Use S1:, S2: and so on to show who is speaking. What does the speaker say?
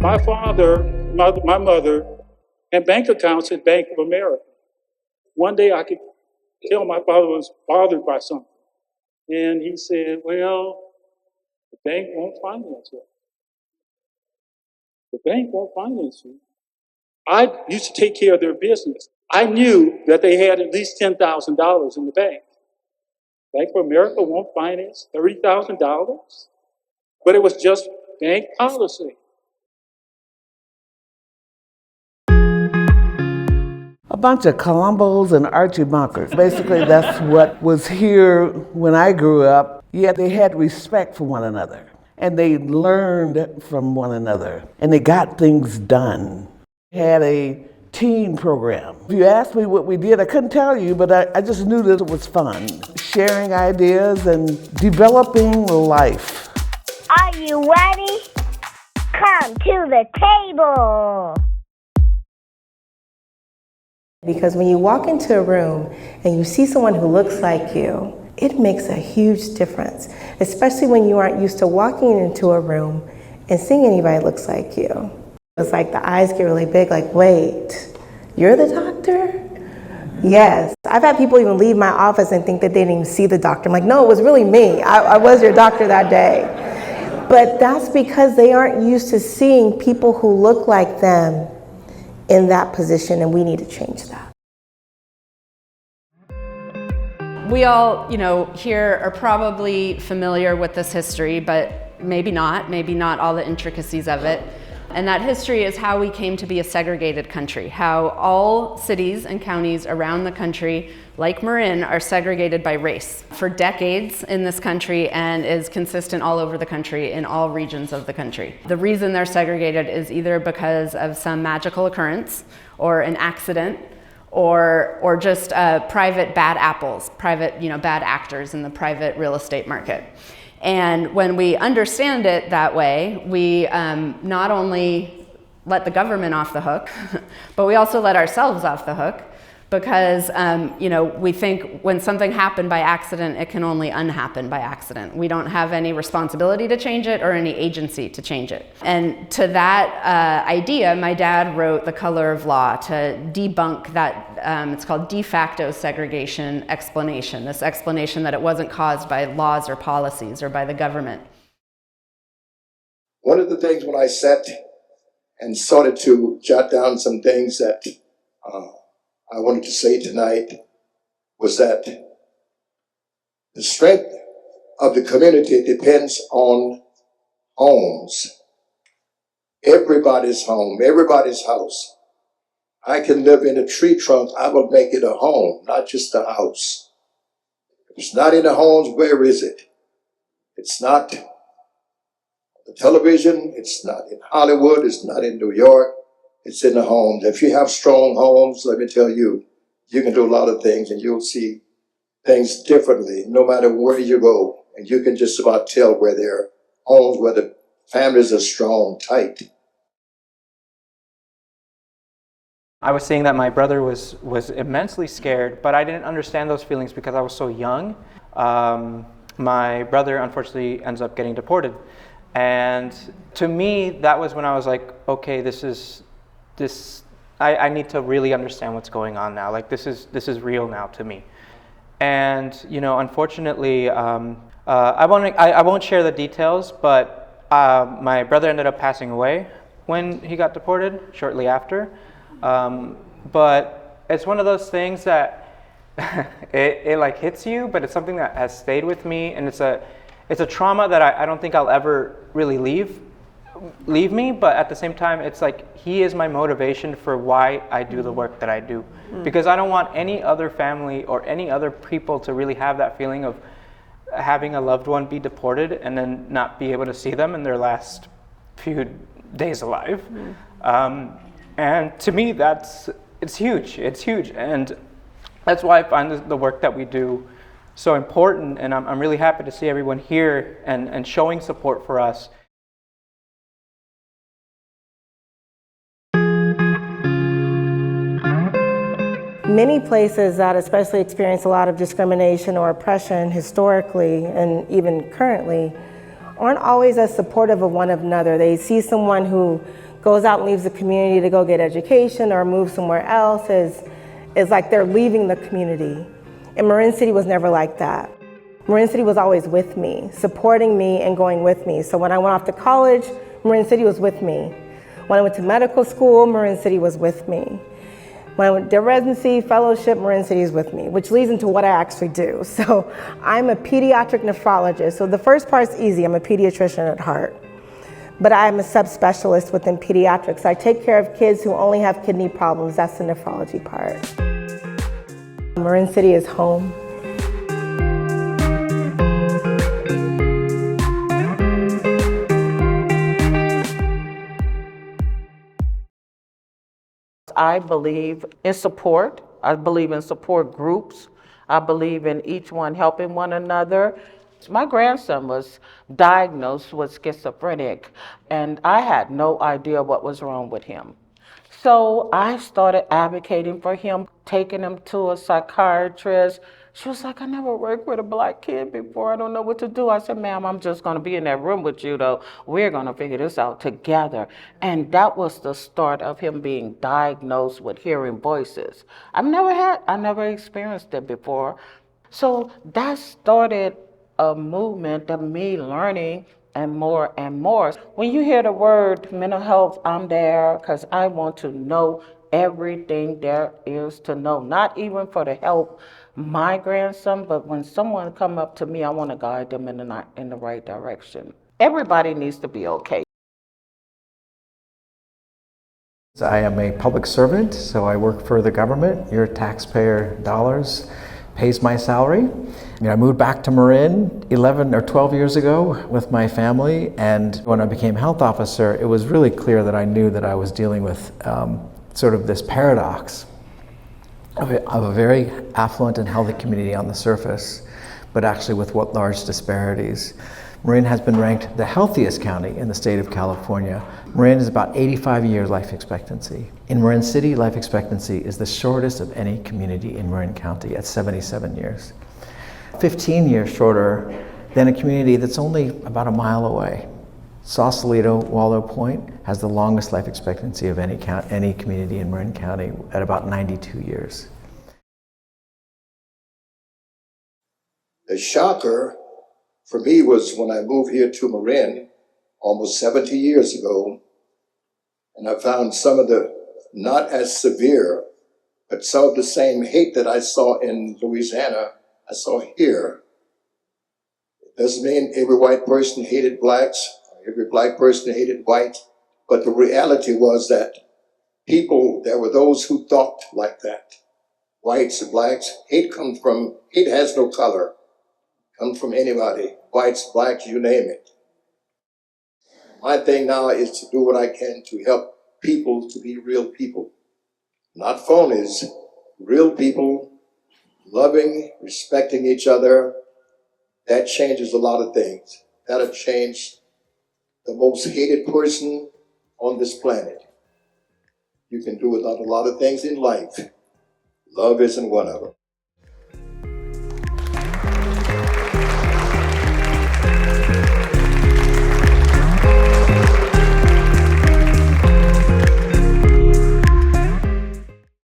S1: My father, my mother, had bank accounts at Bank of America. One day I could tell my father was bothered by something. And he said, well, the bank won't finance you. The bank won't finance you. I used to take care of their business. I knew that they had at least $10,000 in the bank. Bank of America won't finance $30,000, but it was just bank policy.
S2: A bunch of Columbos and Archie Bunkers. Basically, that's what was here when I grew up. Yet they had respect for one another, and they learned from one another, and they got things done. Had a teen program. If you asked me what we did, I couldn't tell you, but I just knew that it was fun. Sharing ideas and developing life.
S3: Are you ready? Come to the table.
S4: Because when you walk into a room and you see someone who looks like you, it makes a huge difference, especially when you aren't used to walking into a room and seeing anybody that looks like you. It's like the eyes get really big, like, wait, you're the doctor? Yes. I've had people even leave my office and think that they didn't even see the doctor. I'm like, no, it was really me. I was your doctor that day. But that's because they aren't used to seeing people who look like them in that position, and we need to change that.
S5: We all, here are probably familiar with this history, but maybe not all the intricacies of it. And that history is how we came to be a segregated country, how all cities and counties around the country, like Marin, are segregated by race for decades in this country and is consistent all over the country in all regions of the country. The reason they're segregated is either because of some magical occurrence or an accident or just private bad apples, private bad actors in the private real estate market. And when we understand it that way, we not only let the government off the hook, but we also let ourselves off the hook because we think when something happened by accident, it can only unhappen by accident. We don't have any responsibility to change it or any agency to change it. And to that idea, my dad wrote The Color of Law to debunk that, it's called de facto segregation explanation, this explanation that it wasn't caused by laws or policies or by the government.
S6: One of the things when I sat and started to jot down some things that I wanted to say tonight was that the strength of the community depends on homes. Everybody's home, everybody's house. I can live in a tree trunk, I will make it a home, not just a house. If it's not in the homes, where is it? It's not the television, it's not in Hollywood, it's not in New York. It's in the homes. If you have strong homes, let me tell you, you can do a lot of things and you'll see things differently no matter where you go. And you can just about tell where their homes, where the families are strong, tight.
S7: I was seeing that my brother was immensely scared, but I didn't understand those feelings because I was so young. My brother unfortunately ends up getting deported. And to me, that was when I was like, okay, I need to really understand what's going on now. Like this is real now to me. And unfortunately, I won't share the details, but my brother ended up passing away when he got deported shortly after. But it's one of those things that it like hits you, but it's something that has stayed with me, and it's a trauma that I don't think I'll ever really leave me, but at the same time, it's like he is my motivation for why I do the work that I do. Because I don't want any other family or any other people to really have that feeling of having a loved one be deported and then not be able to see them in their last few days alive. And to me, it's huge, and that's why I find the work that we do so important, and I'm really happy to see everyone here and showing support for us.
S4: Many places that especially experience a lot of discrimination or oppression historically and even currently aren't always as supportive of one another. They see someone who goes out and leaves the community to go get education or move somewhere else is like they're leaving the community. And Marin City was never like that. Marin City was always with me, supporting me and going with me. So when I went off to college, Marin City was with me. When I went to medical school, Marin City was with me. When I went to residency, fellowship, Marin City is with me, which leads into what I actually do. So I'm a pediatric nephrologist. So the first part's easy. I'm a pediatrician at heart. But I'm a subspecialist within pediatrics. I take care of kids who only have kidney problems. That's the nephrology part. Marin City is home.
S2: I believe in support. I believe in support groups. I believe in each one helping one another. My grandson was diagnosed with schizophrenic, and I had no idea what was wrong with him. So I started advocating for him, taking him to a psychiatrist. She was like, I never worked with a black kid before. I don't know what to do. I said, ma'am, I'm just going to be in that room with you, though. We're going to figure this out together. And that was the start of him being diagnosed with hearing voices. I never experienced it before. So that started a movement of me learning and more and more. When you hear the word mental health, I'm there because I want to know everything there is to know, not even for to help my grandson, but when someone come up to me, I want to guide them in the right direction. Everybody needs to be okay.
S8: I am a public servant, so I work for the government. Your taxpayer dollars pays my salary. I moved back to Marin 11 or 12 years ago with my family, and when I became health officer, it was really clear that I knew that I was dealing with sort of this paradox of a very affluent and healthy community on the surface, but actually with what large disparities. Marin has been ranked the healthiest county in the state of California. Marin is about 85 years life expectancy. In Marin City, life expectancy is the shortest of any community in Marin County at 77 years. 15 years shorter than a community that's only about a mile away. Sausalito, Wallow Point has the longest life expectancy of any community in Marin County at about 92 years.
S6: The shocker for me was when I moved here to Marin almost 70 years ago, and I found some of the, not as severe, but some of the same hate that I saw in Louisiana, I saw here. It doesn't mean every white person hated blacks, or every black person hated white, but the reality was that there were those who thought like that. Whites and blacks, hate has no color. Comes from anybody, whites, blacks, you name it. My thing now is to do what I can to help people to be real people. Not phonies, real people, loving, respecting each other. That changes a lot of things. That'll change the most hated person on this planet. You can do a lot of things in life. Love isn't one of them.